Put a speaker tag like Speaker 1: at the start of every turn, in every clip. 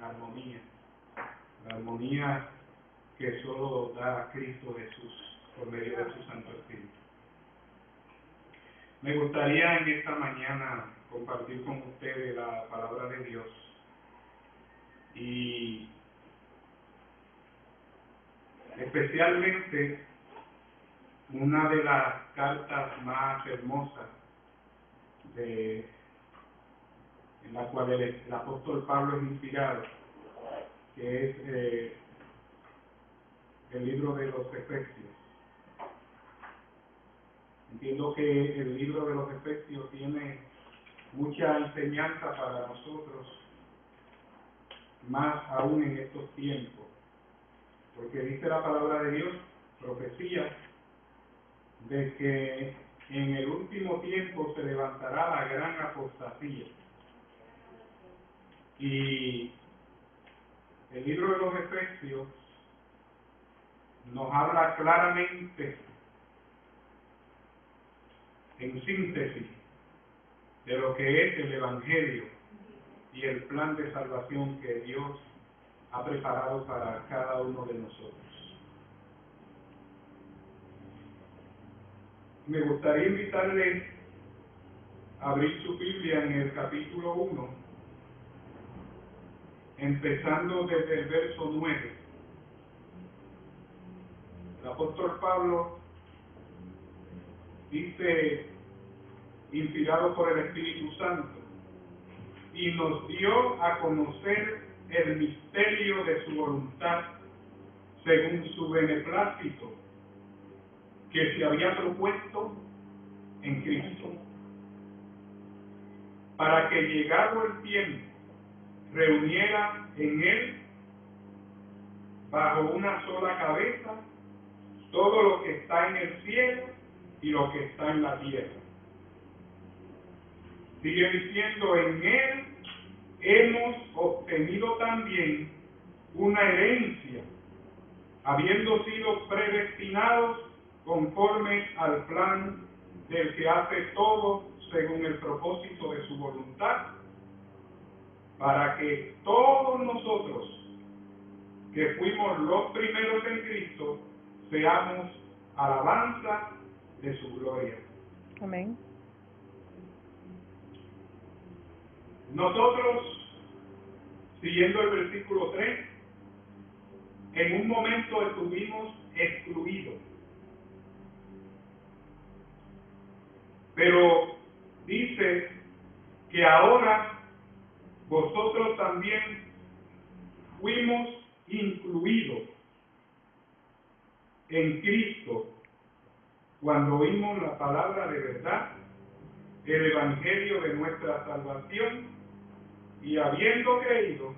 Speaker 1: armonía, la armonía que solo da Cristo Jesús por medio de su Santo Espíritu. Me gustaría en esta mañana compartir con ustedes la palabra de Dios y especialmente una de las cartas más hermosas en la cual el apóstol Pablo es inspirado, que es el libro de los Efesios. Entiendo que el libro de los Efesios tiene mucha enseñanza para nosotros, más aún en estos tiempos, porque dice la palabra de Dios, profecía, de que en el último tiempo se levantará la gran apostasía. Y el libro de los Efesios nos habla claramente, en síntesis, de lo que es el Evangelio y el plan de salvación que Dios ha preparado para cada uno de nosotros. Me gustaría invitarles a abrir su Biblia en el capítulo 1, empezando desde el verso 9. El apóstol Pablo dice, inspirado por el Espíritu Santo, y nos dio a conocer el misterio de su voluntad según su beneplácito, que se había propuesto en Cristo, para que llegado el tiempo reuniera en él bajo una sola cabeza todo lo que está en el cielo y lo que está en la tierra. Sigue diciendo, en él hemos obtenido también una herencia, habiendo sido predestinados conforme al plan del que hace todo según el propósito de su voluntad, para que todos nosotros que fuimos los primeros en Cristo seamos alabanza de su gloria.
Speaker 2: Amén.
Speaker 1: Nosotros, siguiendo el versículo 3, en un momento estuvimos excluidos. Pero dice que ahora vosotros también fuimos incluidos en Cristo cuando oímos la palabra de verdad, el evangelio de nuestra salvación, y habiendo creído,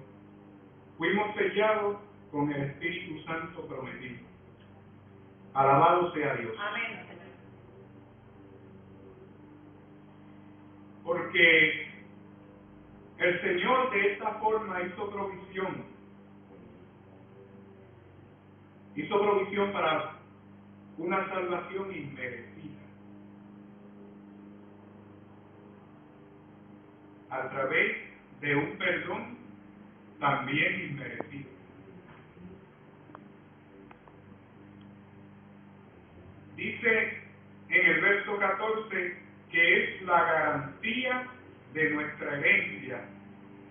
Speaker 1: fuimos sellados con el Espíritu Santo prometido. Alabado sea Dios.
Speaker 3: Amén.
Speaker 1: Porque el Señor de esta forma hizo provisión. Hizo provisión para una salvación inmerecida, a través de un perdón también inmerecido. Dice en el verso 14 que es la garantía de nuestra herencia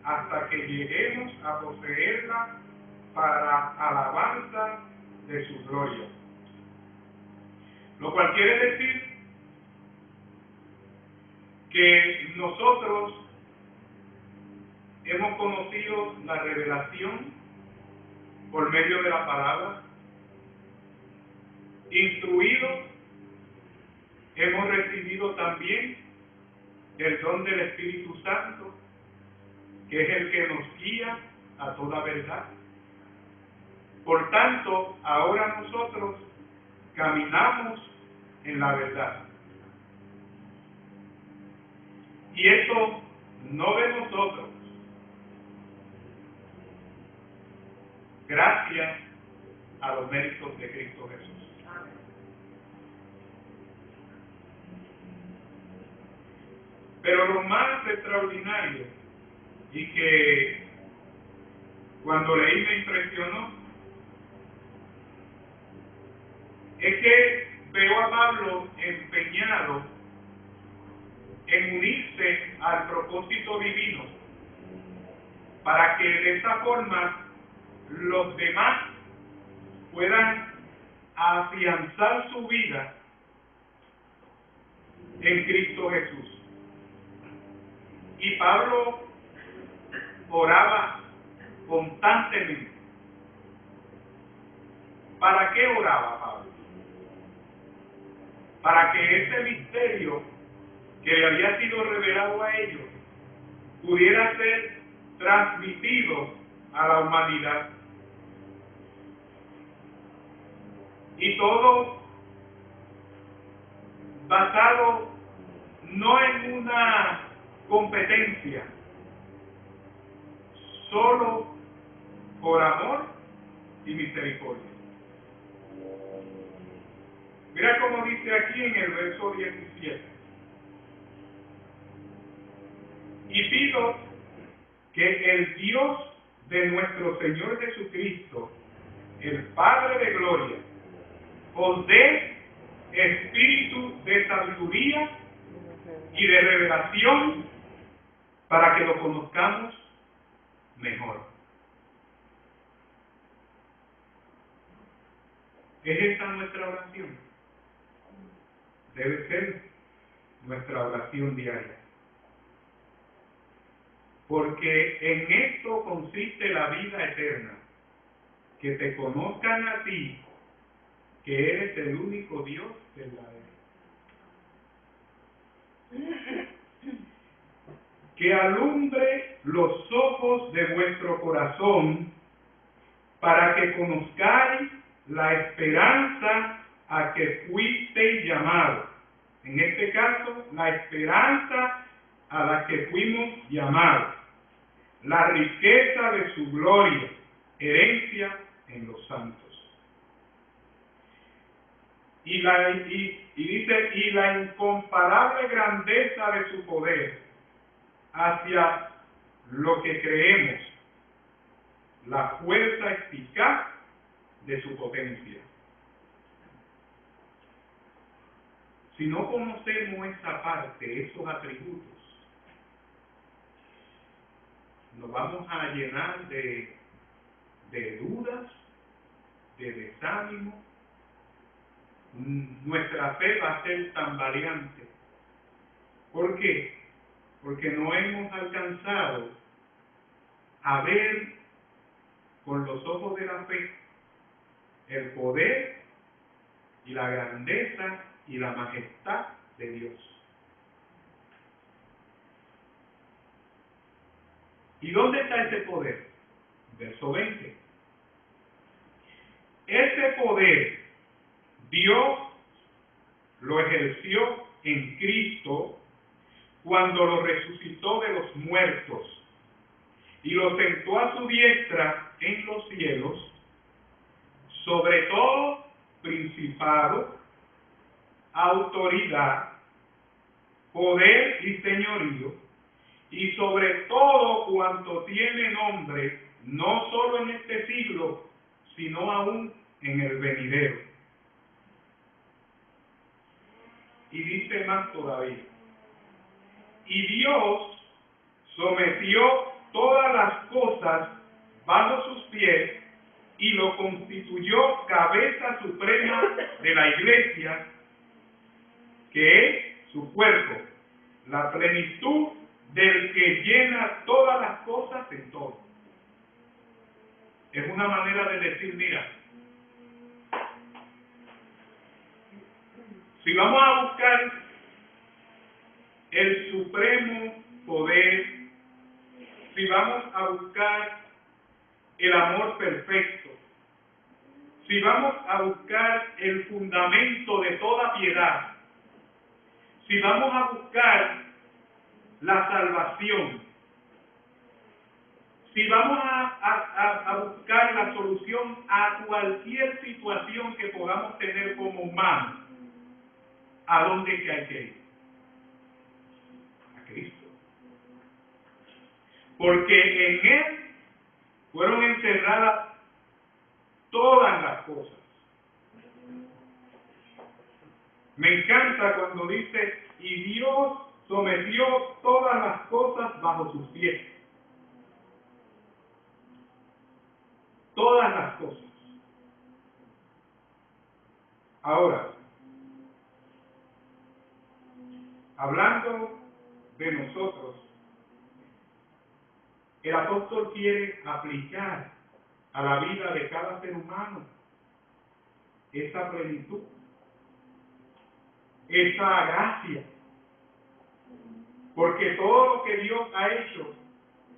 Speaker 1: hasta que lleguemos a poseerla para alabanza de su gloria. Lo cual quiere decir que nosotros hemos conocido la revelación por medio de la palabra, instruidos, hemos recibido también el don del Espíritu Santo, que es el que nos guía a toda verdad. Por tanto, ahora nosotros caminamos en la verdad. Y eso no de nosotros, gracias a los méritos de Cristo Jesús. Pero lo más extraordinario y que cuando leí me impresionó, es que veo a Pablo empeñado en unirse al propósito divino, para que de esa forma los demás puedan afianzar su vida en Cristo Jesús. Y Pablo oraba constantemente. ¿Para qué oraba Pablo? Para que ese misterio que le había sido revelado a ellos pudiera ser transmitido a la humanidad. Y todo basado no en una competencia, solo por amor y misericordia. Mira cómo dice aquí en el verso 17. Y pido que el Dios de nuestro Señor Jesucristo, el Padre de gloria, os dé espíritu de sabiduría y de revelación para que lo conozcamos mejor. ¿Es esta nuestra oración? Debe ser nuestra oración diaria. Porque en esto consiste la vida eterna, que te conozcan a ti, que eres el único Dios verdadero. Que alumbre los ojos de vuestro corazón, para que conozcáis la esperanza a que fuisteis llamados. En este caso, la esperanza a la que fuimos llamados. La riqueza de su gloria, herencia en los santos. Y dice, y la incomparable grandeza de su poder hacia lo que creemos, la fuerza eficaz de su potencia. Si no conocemos esa parte, esos atributos, nos vamos a llenar de dudas, de desánimo. Nuestra fe va a ser tambaleante. ¿Por qué? Porque no hemos alcanzado a ver con los ojos de la fe el poder y la grandeza y la majestad de Dios. ¿Y dónde está ese poder? Verso 20. Ese poder Dios lo ejerció en Cristo cuando lo resucitó de los muertos y lo sentó a su diestra en los cielos, sobre todo principado, autoridad, poder y señorío, y sobre todo cuanto tiene nombre, no solo en este siglo, sino aún en el venidero. Y dice más todavía, y Dios sometió todas las cosas bajo sus pies y lo constituyó cabeza suprema de la iglesia, que es su cuerpo, la plenitud del que llena todas las cosas en todo. Es una manera de decir, mira, si vamos a buscar el supremo poder, si vamos a buscar el amor perfecto, si vamos a buscar el fundamento de toda piedad, si vamos a buscar la salvación, si vamos a buscar la solución a cualquier situación que podamos tener como humanos, ¿a dónde hay que ir? A Cristo. Porque en Él fueron encerradas todas las cosas. Me encanta cuando dice, y Dios sometió todas las cosas bajo sus pies. Todas las cosas. Ahora, hablando de nosotros, el apóstol quiere aplicar a la vida de cada ser humano esa plenitud, esa gracia, porque todo lo que Dios ha hecho,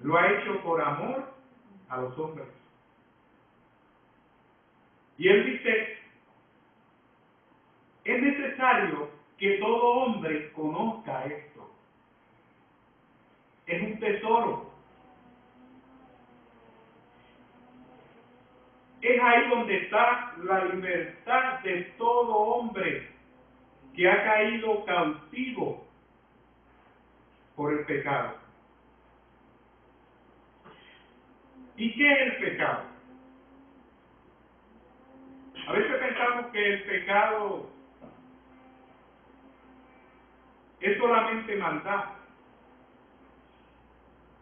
Speaker 1: lo ha hecho por amor a los hombres. Y Él dice, es necesario que todo hombre conozca esto. Es un tesoro. Es ahí donde está la libertad de todo hombre que ha caído cautivo por el pecado. ¿Y qué es el pecado? A veces pensamos que el pecado es solamente maldad,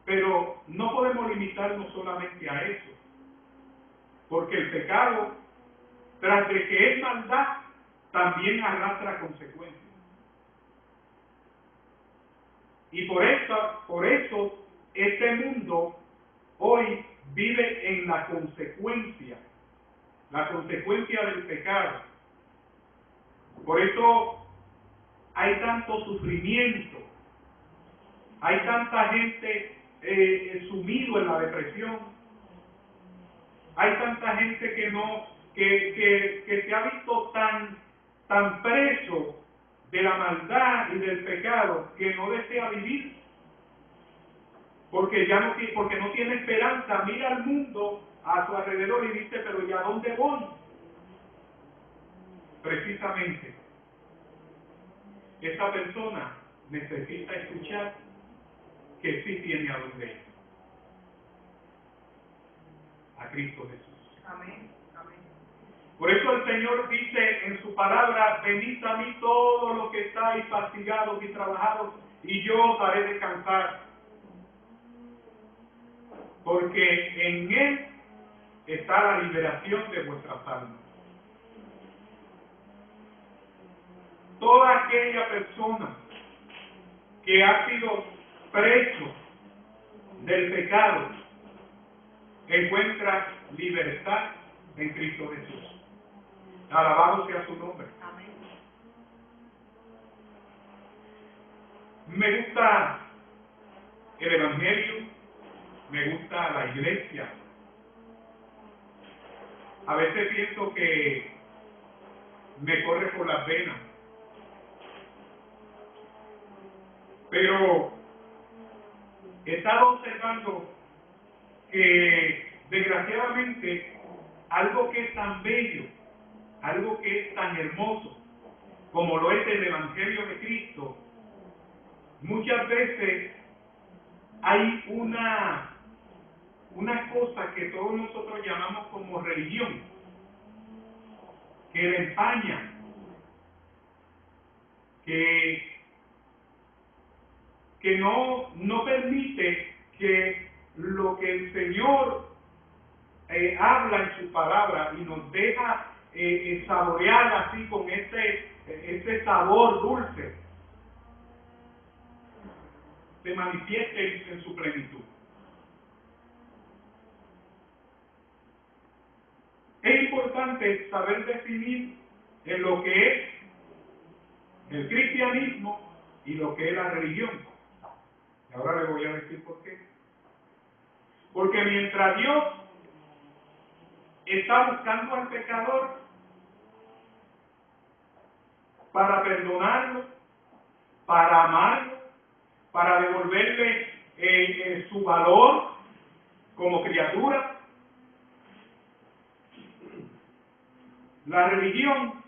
Speaker 1: pero no podemos limitarnos solamente a eso, porque el pecado, tras de que es maldad, también arrastra consecuencias. Y por eso este mundo hoy vive en la consecuencia del pecado. Por eso hay tanto sufrimiento, hay tanta gente sumido en la depresión, hay tanta gente que se ha visto tan preso de la maldad y del pecado que no desea vivir, porque no tiene esperanza. Mira al mundo a su alrededor y dice, pero ¿y a dónde voy? Precisamente, esa persona necesita escuchar que sí tiene a dónde ir. A Cristo Jesús.
Speaker 2: Amén. Amén.
Speaker 1: Por eso el Señor dice en su palabra, venid a mí todos los que estáis fatigados y trabajados, y yo os haré descansar. Porque en Él está la liberación de vuestras almas. Toda aquella persona que ha sido preso del pecado encuentra libertad en Cristo Jesús. Alabado sea su nombre.
Speaker 2: Amén.
Speaker 1: Me gusta el Evangelio, me gusta la iglesia. A veces pienso que me corre por las venas. Pero he estado observando que desgraciadamente algo que es tan bello, algo que es tan hermoso, como lo es el Evangelio de Cristo, muchas veces hay una cosa que todos nosotros llamamos como religión, que la empaña, que no permite que lo que el Señor habla en su palabra y nos deja saborear así con este sabor dulce, se manifieste en su plenitud. Es importante saber definir en lo que es el cristianismo y lo que es la religión. Y ahora le voy a decir por qué. Porque mientras Dios está buscando al pecador para perdonarlo, para amarlo, para devolverle su valor como criatura, la religión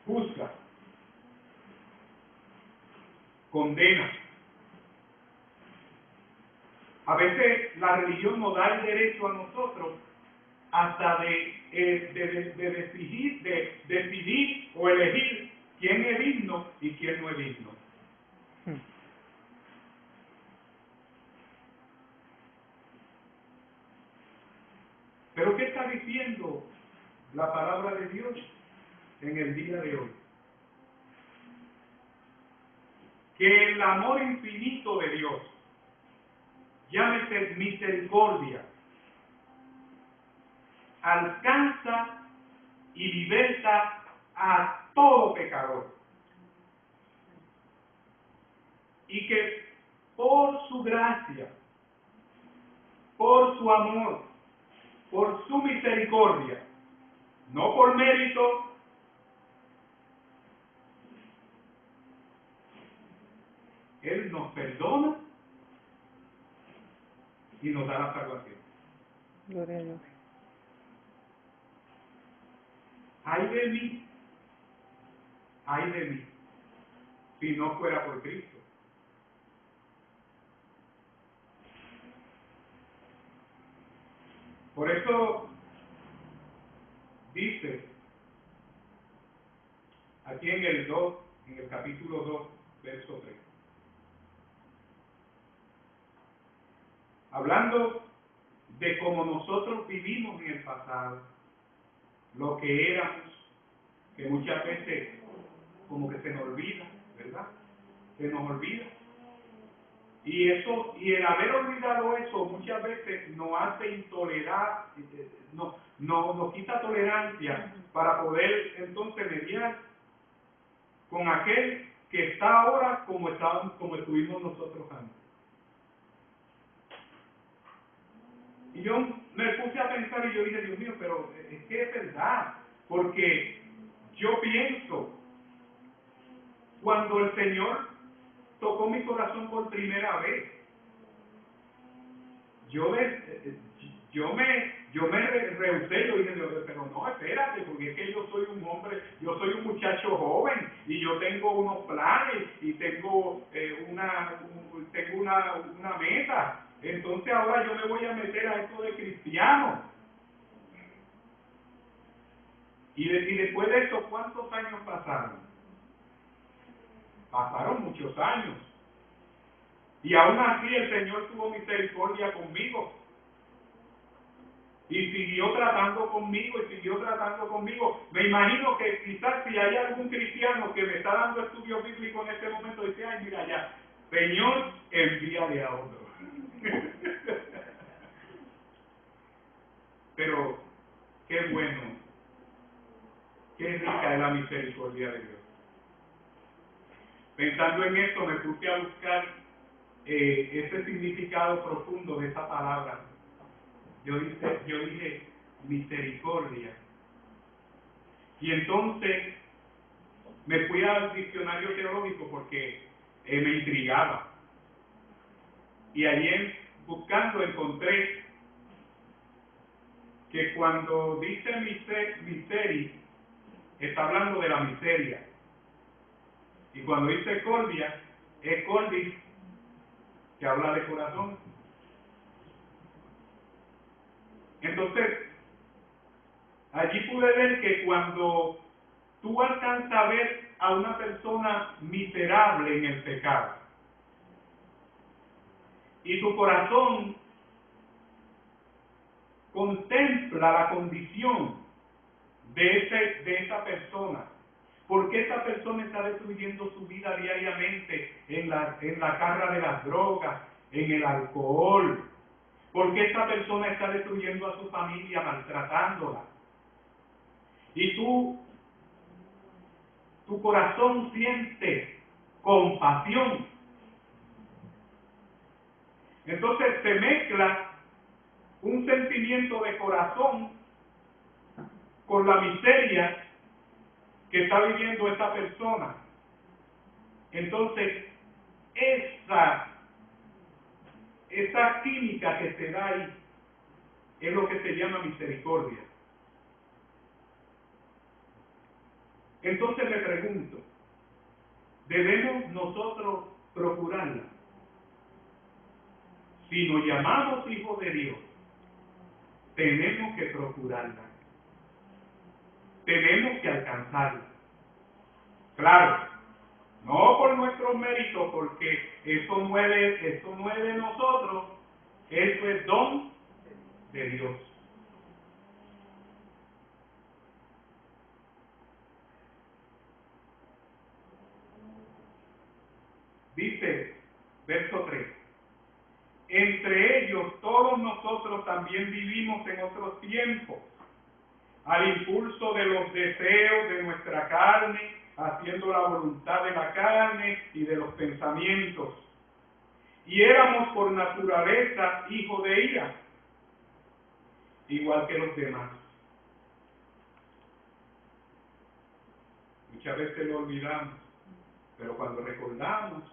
Speaker 1: juzga, condena, A veces la religión nos da el derecho a nosotros hasta de decidir o elegir quién es digno y quién no es digno. Pero ¿qué está diciendo la palabra de Dios en el día de hoy? Que el amor infinito de Dios, llámese misericordia, alcanza y liberta a todo pecador. Y que por su gracia, por su amor, por su misericordia, no por mérito, Él nos perdona y nos da la salvación.
Speaker 2: Gloria a Dios.
Speaker 1: Ay de mí, si no fuera por Cristo. Por eso dice aquí en el capítulo 2, verso 3. Hablando de cómo nosotros vivimos en el pasado, lo que éramos, que muchas veces como que se nos olvida, ¿verdad? Se nos olvida. Y el haber olvidado eso muchas veces nos hace intolerar, nos quita tolerancia para poder entonces mediar con aquel que está ahora como estuvimos nosotros antes. Y yo me puse a pensar y yo dije, Dios mío, pero es que es verdad, porque yo pienso, cuando el Señor tocó mi corazón por primera vez, yo me rehusé, yo dije, pero no, espérate, porque es que yo soy un hombre, yo soy un muchacho joven, y yo tengo unos planes, y tengo una meta. Entonces ahora yo me voy a meter a esto de cristiano. Y después de eso, ¿cuántos años pasaron? Pasaron muchos años. Y aún así el Señor tuvo misericordia conmigo. Y siguió tratando conmigo, y siguió tratando conmigo. Me imagino que quizás si hay algún cristiano que me está dando estudios bíblicos en este momento, dice, ay, mira ya, Señor, envíale a otro. Pero qué bueno, qué rica es la misericordia de Dios. Pensando en esto, me puse a buscar ese significado profundo de esa palabra. Yo dije misericordia. Y entonces me fui al diccionario teológico porque me intrigaba. Y allí buscando encontré que cuando dice miseri, está hablando de la miseria. Y cuando dice cordia, es cordis, que habla de corazón. Entonces, allí pude ver que cuando tú alcanzas a ver a una persona miserable en el pecado, y tu corazón contempla la condición de esa persona, porque esa persona está destruyendo su vida diariamente en la garra de las drogas, en el alcohol, porque esa persona está destruyendo a su familia, maltratándola, y tu corazón siente compasión. Entonces se mezcla un sentimiento de corazón con la miseria que está viviendo esta persona. Entonces, esa química que se da ahí es lo que se llama misericordia. Entonces me pregunto, ¿debemos nosotros procurarla? si nos llamamos hijos de Dios, tenemos que procurarla. Tenemos que alcanzarla. Claro, no por nuestros méritos, porque eso no es de nosotros, eso es don de Dios. Dice, verso 3, entre ellos todos nosotros también vivimos en otros tiempos, al impulso de los deseos de nuestra carne, haciendo la voluntad de la carne y de los pensamientos. Y éramos por naturaleza hijos de ira, igual que los demás. Muchas veces lo olvidamos, pero cuando recordamos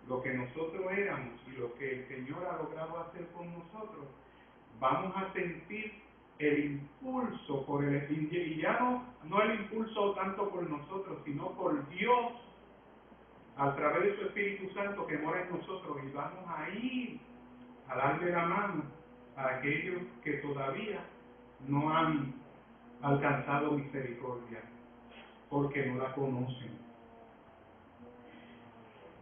Speaker 1: lo que nosotros éramos y lo que el Señor ha logrado hacer con nosotros, vamos a sentir el impulso por el y ya no el impulso tanto por nosotros, sino por Dios a través de su Espíritu Santo que mora en nosotros, y vamos a ir a darle la mano a aquellos que todavía no han alcanzado misericordia, porque no la conocen.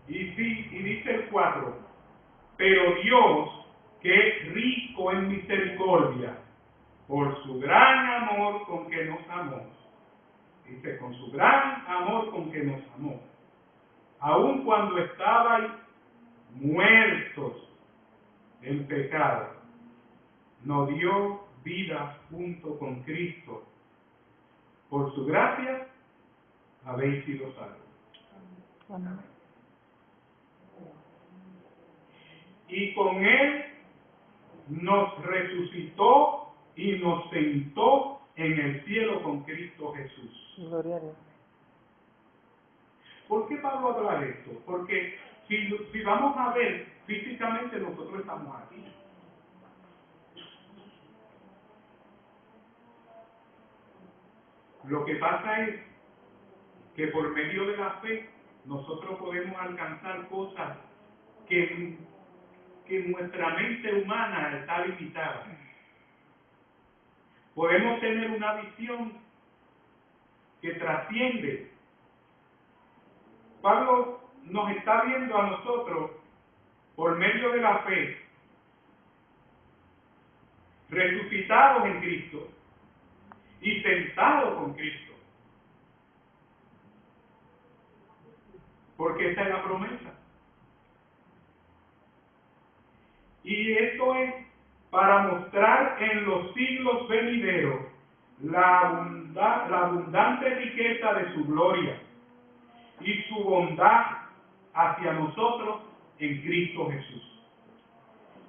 Speaker 1: Y dice el 4, pero Dios, que es rico en misericordia, por su gran amor con que nos amó, dice, con su gran amor con que nos amó, aun cuando estabais muertos en pecado, nos dio vida junto con Cristo. Por su gracia habéis sido salvos. Amén. Y con Él nos resucitó y nos sentó en el cielo con Cristo Jesús.
Speaker 2: Gloria a Dios.
Speaker 1: ¿Por qué Pablo habla de esto? Porque si vamos a ver, físicamente nosotros estamos aquí. Lo que pasa es que por medio de la fe nosotros podemos alcanzar cosas que nuestra mente humana está limitada. Podemos tener una visión que trasciende. Pablo nos está viendo a nosotros por medio de la fe, resucitados en Cristo y sentados con Cristo. Porque esa es la promesa. Y esto es para mostrar en los siglos venideros la abundante riqueza de su gloria y su bondad hacia nosotros en Cristo Jesús.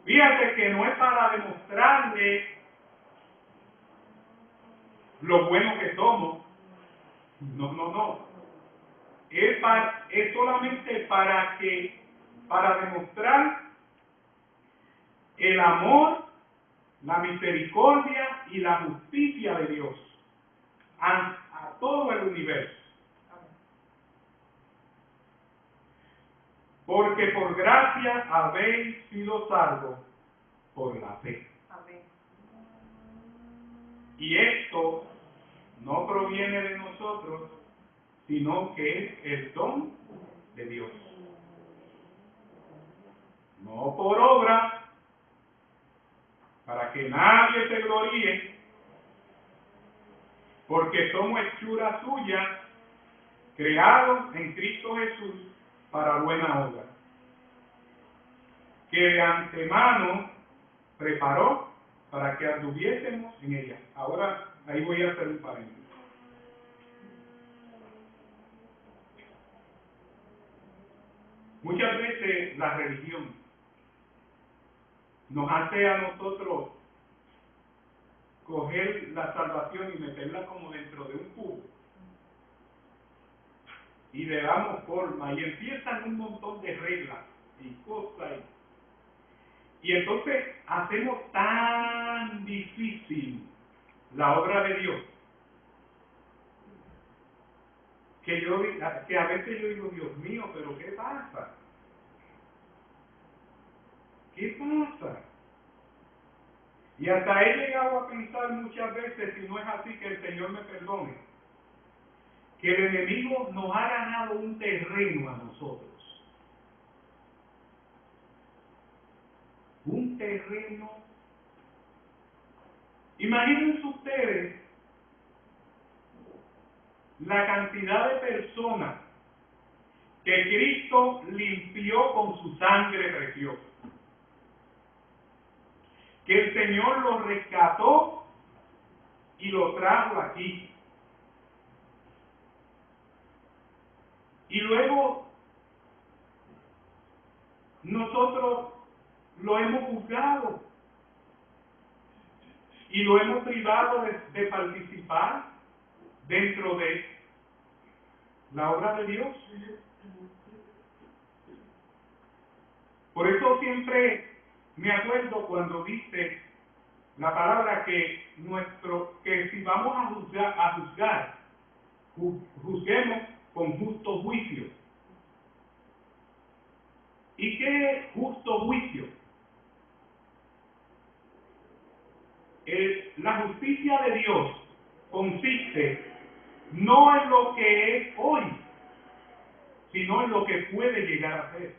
Speaker 1: Fíjate que no es para demostrarle lo bueno que somos. No. Es solamente para demostrar el amor, la misericordia y la justicia de Dios a todo el universo. Porque por gracia habéis sido salvos por la fe. Amén. Y esto no proviene de nosotros, sino que es el don de Dios. No por obra, para que nadie se gloríe, porque somos hechura suya, creados en Cristo Jesús para buena obra, que de antemano preparó para que anduviésemos en ella. Ahora, ahí voy a hacer un paréntesis. Muchas veces la religión nos hace a nosotros coger la salvación y meterla como dentro de un cubo. Y le damos forma y empiezan un montón de reglas y cosas. Y entonces hacemos tan difícil la obra de Dios que a veces yo digo, Dios mío, pero ¿qué pasa? ¿Qué pasa? Y hasta he llegado a pensar muchas veces, si no es así, que el Señor me perdone, que el enemigo nos ha ganado un terreno a nosotros. Un terreno. Imagínense ustedes la cantidad de personas que Cristo limpió con su sangre preciosa. Que el Señor los rescató y los trajo aquí. Y luego nosotros lo hemos juzgado y lo hemos privado de participar dentro de la obra de Dios. Por eso siempre me acuerdo cuando dice la palabra que si vamos a juzgar, juzguemos con justo juicio. ¿Y qué es justo juicio? La justicia de Dios consiste no en lo que es hoy, sino en lo que puede llegar a ser.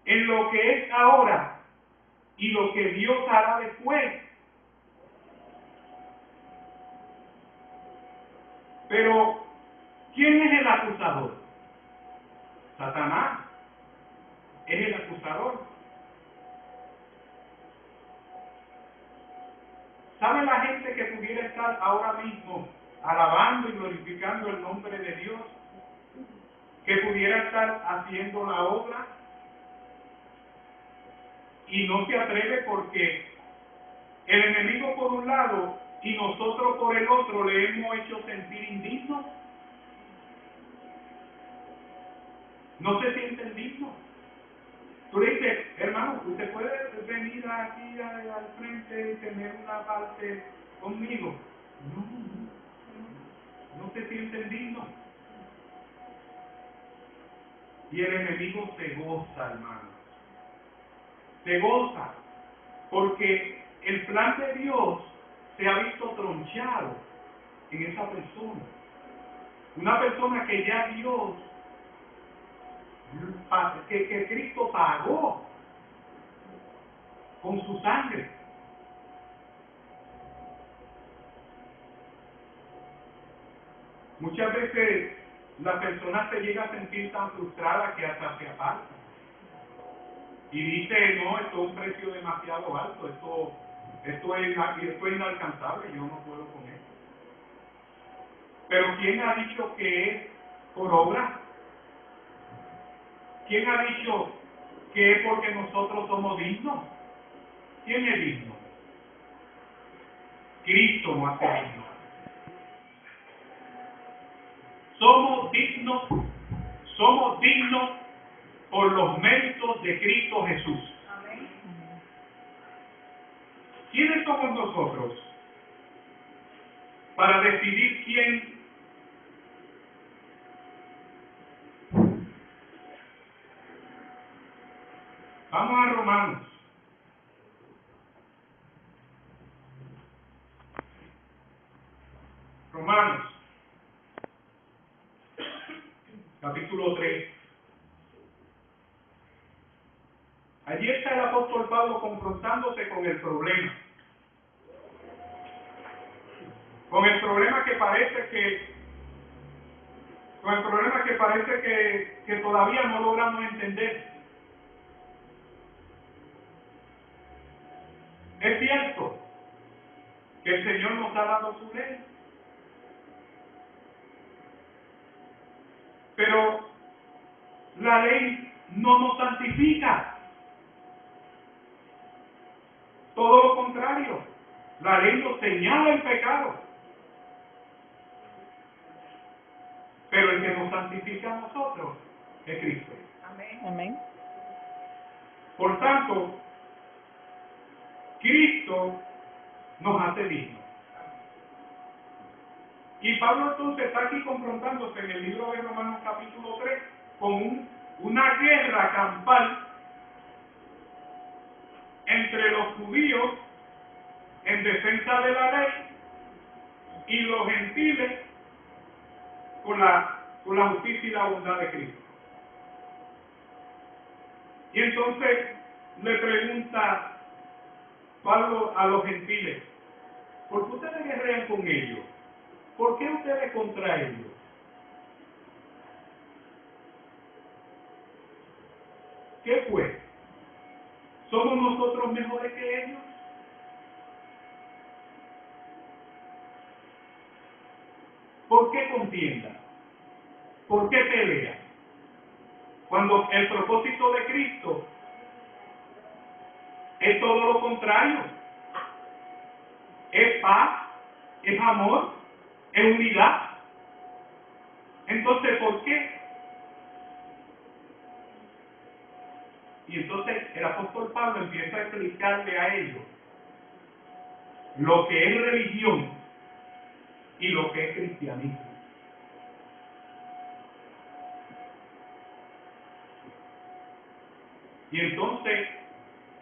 Speaker 1: En lo que es ahora y lo que Dios hará después. Pero, ¿quién es el acusador? Satanás es el acusador. ¿Sabe la gente que pudiera estar ahora mismo alabando y glorificando el nombre de Dios? Que pudiera estar haciendo la obra y no se atreve porque el enemigo por un lado y nosotros por el otro le hemos hecho sentir indignos. No se sienten dignos. Tú le dices, hermano, usted puede venir aquí al frente y tener una parte conmigo. No se sienten dignos. Y el enemigo se goza, hermano. Se goza. Porque el plan de Dios se ha visto tronchado en esa persona. Una persona que ya Dios, que Cristo pagó con su sangre. Muchas veces la persona se llega a sentir tan frustrada que hasta se aparta. Y dice, no, esto es un precio demasiado alto, esto es inalcanzable, yo no puedo con esto. Pero ¿quién ha dicho que es por obra? ¿Quién ha dicho que es porque nosotros somos dignos? ¿Quién es digno? Cristo nos hace dignos. Somos dignos por los méritos de Cristo Jesús. Amén. ¿Quiénes somos nosotros para decidir quién? Vamos a Romanos. Romanos, capítulo 3. Allí está el apóstol Pablo confrontándose con el problema. Con el problema que parece que todavía no logramos entender. Es cierto que el Señor nos ha dado su ley, pero la ley no nos santifica. Todo lo contrario, la ley nos señala el pecado. Pero el que nos santifica a nosotros es Cristo.
Speaker 2: Amén. Amén.
Speaker 1: Por tanto, Cristo nos hace dignos. Y Pablo entonces está aquí confrontándose en el libro de Romanos capítulo 3 con una guerra campal entre los judíos en defensa de la ley y los gentiles con la justicia y la bondad de Cristo. Y entonces le pregunta Pablo a los gentiles: ¿por qué ustedes guerrean con ellos? ¿Por qué ustedes contra ellos? ¿Qué pues? ¿Somos nosotros mejores que ellos? ¿Por qué contienda? ¿Por qué pelea? Cuando el propósito de Cristo es todo lo contrario. Es paz, es amor, es unidad. Entonces, ¿por qué? Y entonces el apóstol Pablo empieza a explicarle a ellos lo que es religión y lo que es cristianismo. Y entonces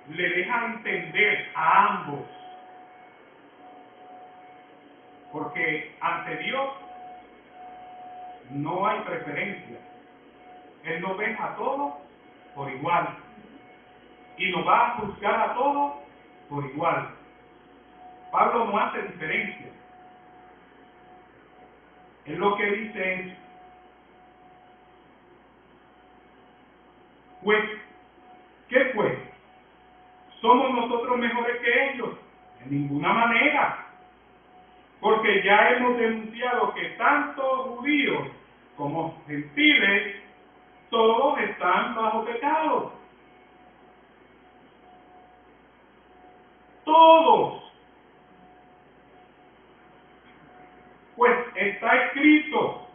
Speaker 1: le deja entender a ambos, porque ante Dios no hay preferencia. Él nos ve a todos por igual y nos va a juzgar a todos por igual. Pablo no hace diferencia. Él lo que dice es: pues, ¿qué pues? ¿Somos nosotros mejores que ellos? De ninguna manera. Porque ya hemos denunciado que tanto judíos como gentiles, todos están bajo pecado. Todos. Pues está escrito: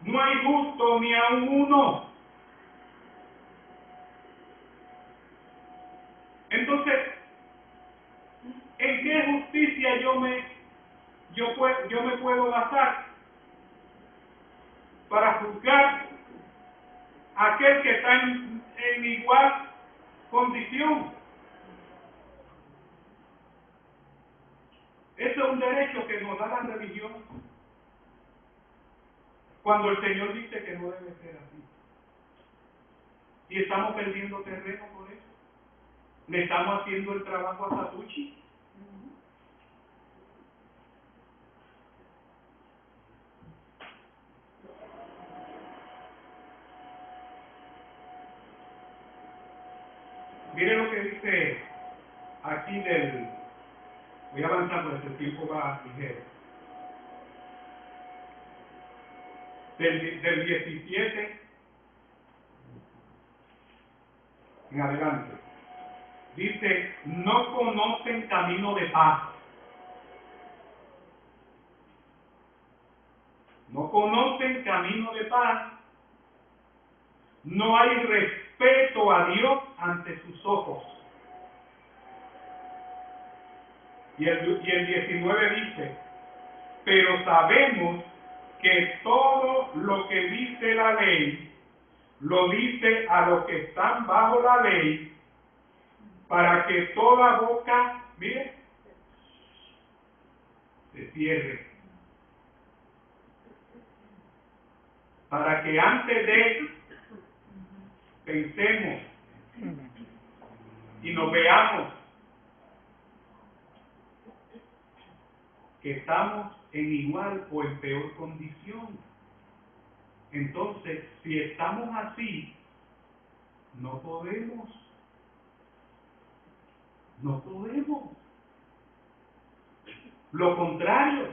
Speaker 1: no hay justo ni aun uno. Entonces, ¿en qué justicia yo me puedo basar para juzgar a aquel que está en igual condición? Eso es un derecho que nos da la religión, cuando el Señor dice que no debe ser así. Y estamos perdiendo terreno por eso. Le estamos haciendo el trabajo a Satucci. Mire lo que dice aquí voy a avanzar porque el tiempo va ligero. Del 17 en adelante. Dice: no conocen camino de paz. No conocen camino de paz. No hay respeto a Dios ante sus ojos. Y el 19 dice: pero sabemos que todo lo que dice la ley, lo dice a los que están bajo la ley, para que toda boca, mire, se cierre. Para que antes de pensemos y nos veamos que estamos en igual o en peor condición. Entonces, si estamos así, no podemos. Lo contrario,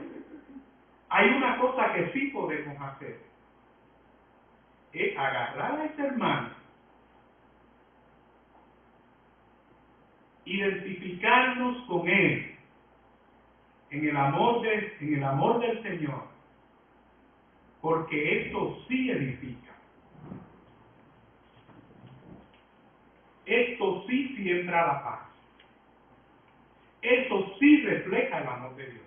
Speaker 1: hay una cosa que sí podemos hacer: es agarrar a ese hermano, identificarnos con él en el amor del Señor, porque esto sí edifica, esto sí siembra la paz, esto sí refleja el amor de Dios.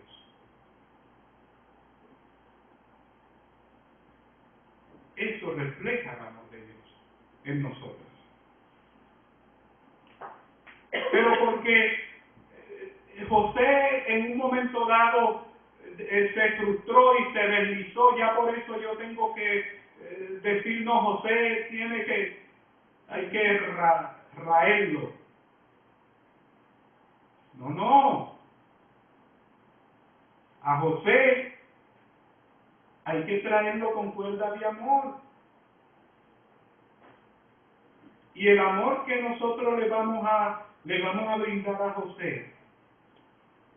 Speaker 1: Eso refleja el amor de Dios. en nosotros. Pero porque José en un momento dado se frustró y se deslizó, ya por eso yo tengo que decir, no, José hay que raerlo. No. A José hay que traerlo con cuerda de amor. Y el amor que nosotros le vamos a brindar a José,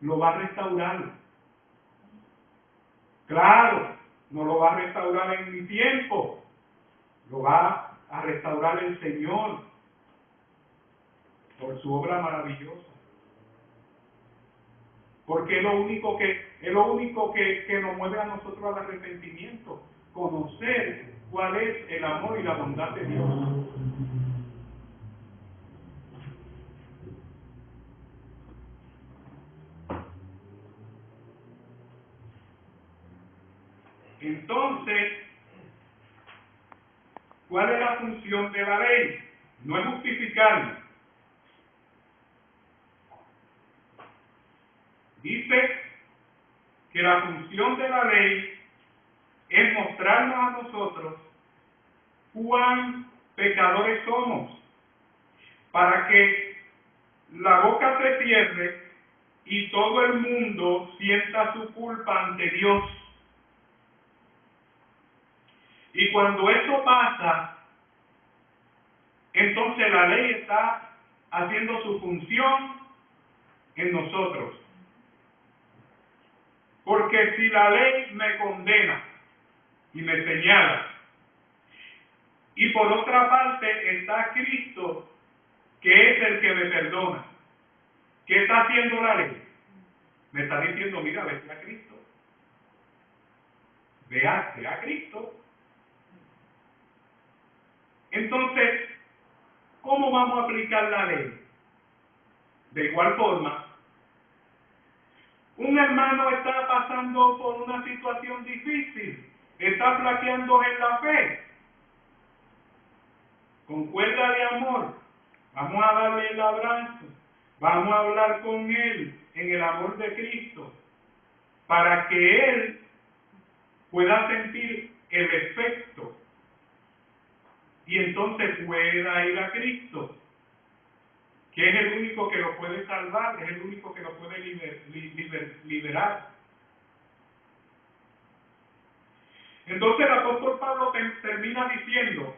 Speaker 1: lo va a restaurar. Claro, no lo va a restaurar en mi tiempo, lo va a restaurar el Señor por su obra maravillosa. Porque es lo único que nos mueve a nosotros al arrepentimiento, conocer cuál es el amor y la bondad de Dios. Entonces, ¿cuál es la función de la ley? No es justificarnos. Dice que la función de la ley es mostrarnos a nosotros cuán pecadores somos, para que la boca se cierre y todo el mundo sienta su culpa ante Dios. Y cuando eso pasa, entonces la ley está haciendo su función en nosotros. Porque si la ley me condena y me señala, y por otra parte está Cristo, que es el que me perdona, ¿qué está haciendo la ley? Me está diciendo, mira, vete a Cristo. Ve a Cristo. Entonces, ¿cómo vamos a aplicar la ley? De igual forma, un hermano está pasando por una situación difícil, está flaqueando en la fe. Con cuerda de amor, vamos a darle el abrazo, vamos a hablar con él en el amor de Cristo, para que él pueda sentir el efecto y entonces pueda ir a Cristo, que es el único que lo puede salvar, es el único que lo puede liberar. Entonces el apóstol Pablo termina diciendo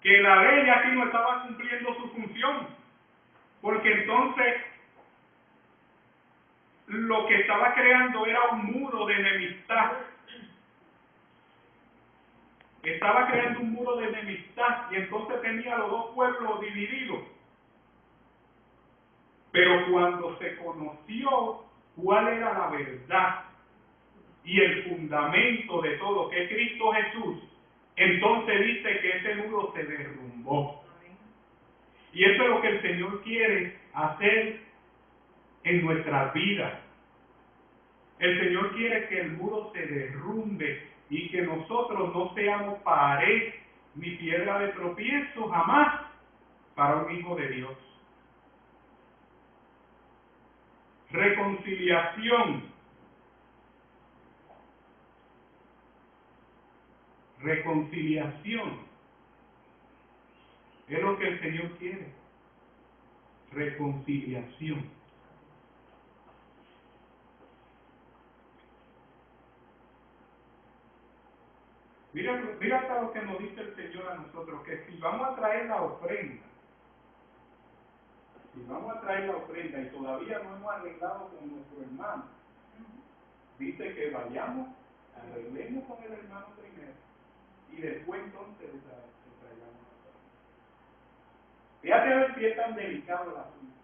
Speaker 1: que la ley aquí no estaba cumpliendo su función, porque entonces lo que estaba creando era un muro de enemistad. Estaba creando un muro de enemistad y entonces tenía los dos pueblos divididos. Pero cuando se conoció cuál era la verdad y el fundamento de todo, que es Cristo Jesús, entonces dice que ese muro se derrumbó. Y eso es lo que el Señor quiere hacer en nuestras vidas. El Señor quiere que el muro se derrumbe y que nosotros no seamos pared ni piedra de tropiezo jamás para un hijo de Dios. Reconciliación. Reconciliación. Es lo que el Señor quiere. Reconciliación. Mira hasta lo que nos dice el Señor a nosotros, que si vamos a traer la ofrenda, y todavía no hemos arreglado con nuestro hermano, dice que vayamos, arreglemos con el hermano primero, y después entonces le traigamos la ofrenda. Fíjate a ver si es tan delicado el asunto.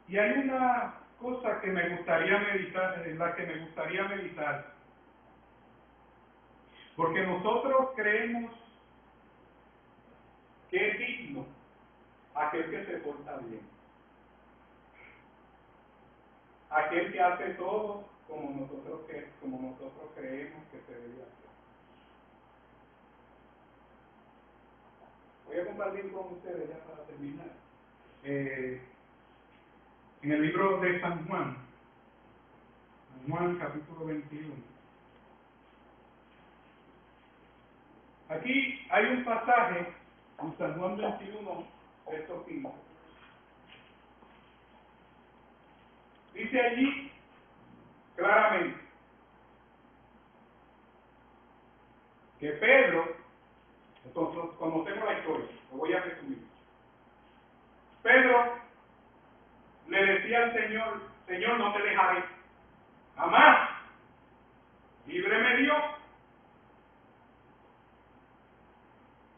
Speaker 1: Y hay una cosa que me gustaría meditar, en la que me gustaría meditar, porque nosotros creemos que es digno aquel que se porta bien, aquel que hace todo como nosotros creemos que se debe hacer. Voy a compartir con ustedes ya para terminar. En el libro de San Juan capítulo 21. Aquí hay un pasaje en San Juan 21, verso 15. Dice allí claramente que Pedro, conocemos la historia, lo voy a resumir. Pedro le decía al Señor: Señor, no te dejaré, jamás, líbreme Dios.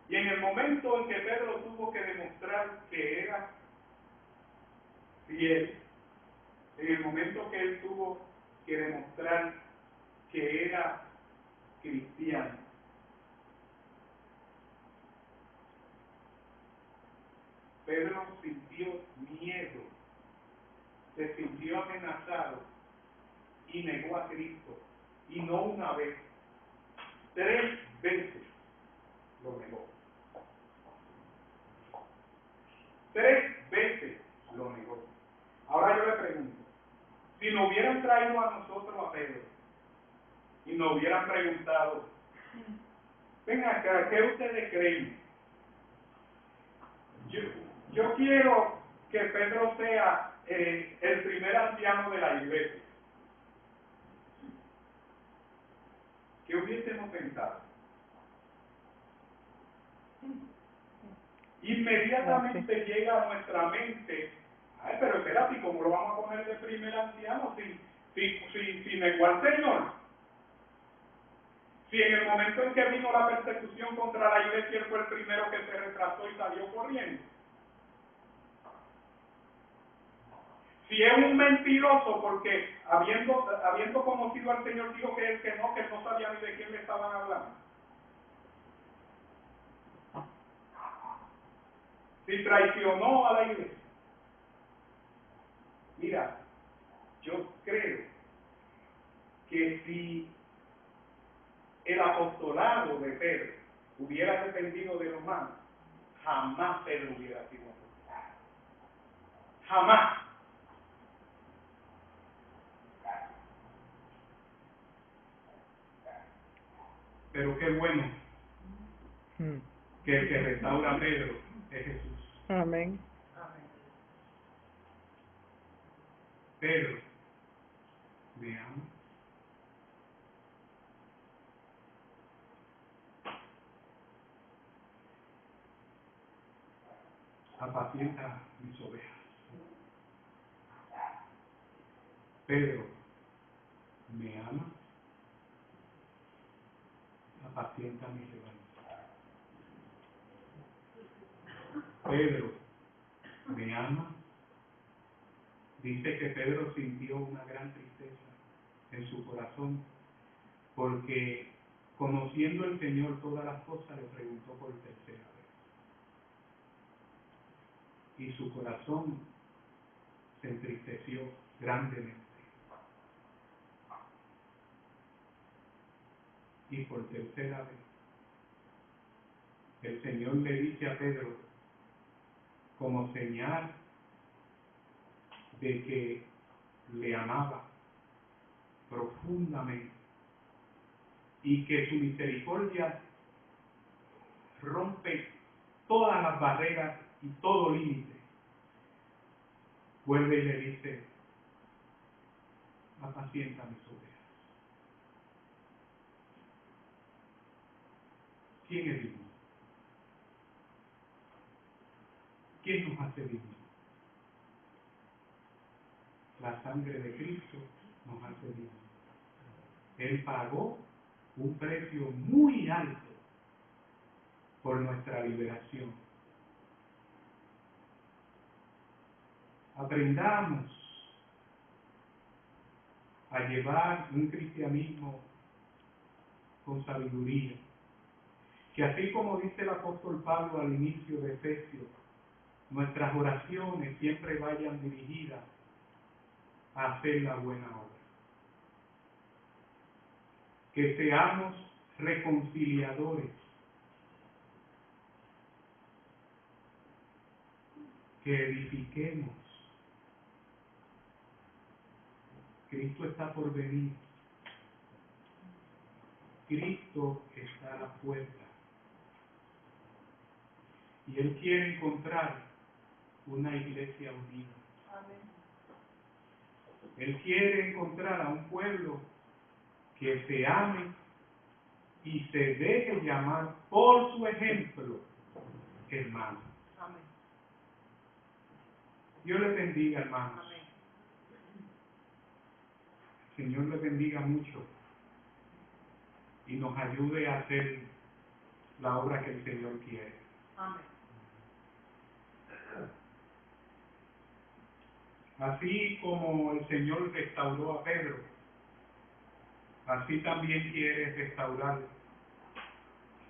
Speaker 1: Y en el momento en que Pedro tuvo que demostrar que era fiel, en el momento que él tuvo que demostrar que era cristiano, Pedro sintió miedo, se sintió amenazado y negó a Cristo. Y no una vez, 3 veces lo negó. 3 veces lo negó. Ahora yo le pregunto, si nos hubieran traído a nosotros a Pedro y nos hubieran preguntado: ven acá, ¿qué ustedes creen? Yo quiero que Pedro sea el primer anciano de la iglesia. ¿Qué hubiésemos pensado? Inmediatamente llega a nuestra mente: ay, pero espérate, ¿cómo lo vamos a poner de primer anciano si negó al Señor? Si en el momento en que vino la persecución contra la iglesia, él fue el primero que se retrasó y salió corriendo. Si es un mentiroso, porque habiendo conocido al Señor, dijo que él no sabía ni de quién le estaban hablando. Si traicionó a la iglesia. Mira, yo creo que si el apostolado de Pedro hubiera dependido de los malos, jamás Pedro hubiera sido apostolado. Jamás. Pero qué bueno que el que restaura a Pedro es Jesús.
Speaker 2: Amén.
Speaker 1: Pedro, ¿me ama? Apacienta mis ovejas. Pedro, ¿me ama? Apacienta mis rebaños. Pedro, ¿me ama? Dice que Pedro sintió una gran tristeza en su corazón, porque conociendo el Señor todas las cosas, le preguntó por tercera vez. Y su corazón se entristeció grandemente. Y por tercera vez, el Señor le dice a Pedro, como señal de que le amaba profundamente y que su misericordia rompe todas las barreras y todo límite, vuelve y le dice: apacienta mis ovejas. ¿Quién es digno? ¿Quién nos hace dignos? La sangre de Cristo nos hace dignos. Él pagó un precio muy alto por nuestra liberación. Aprendamos a llevar un cristianismo con sabiduría, que así como dice el apóstol Pablo al inicio de Efesios, nuestras oraciones siempre vayan dirigidas a hacer la buena obra. que seamos reconciliadores, que edifiquemos. Cristo está por venir. Cristo está a la puerta. Y Él quiere encontrar una iglesia unida. Él quiere encontrar a un pueblo que se ame y se deje llamar por su ejemplo, hermano.
Speaker 2: Amén.
Speaker 1: Dios le bendiga, hermanos.
Speaker 2: Amén.
Speaker 1: El Señor le bendiga mucho y nos ayude a hacer la obra que el Señor quiere.
Speaker 2: Amén.
Speaker 1: Así como el Señor restauró a Pedro, así también quiere restaurar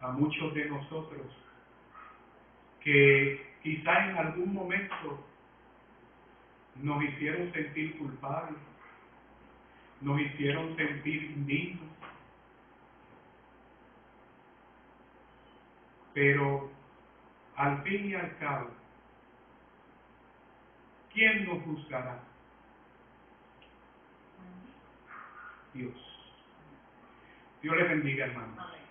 Speaker 1: a muchos de nosotros que quizá en algún momento nos hicieron sentir culpables, nos hicieron sentir indignos, pero al fin y al cabo, ¿quién nos juzgará? Dios. Dios le bendiga, hermano.
Speaker 2: Amén.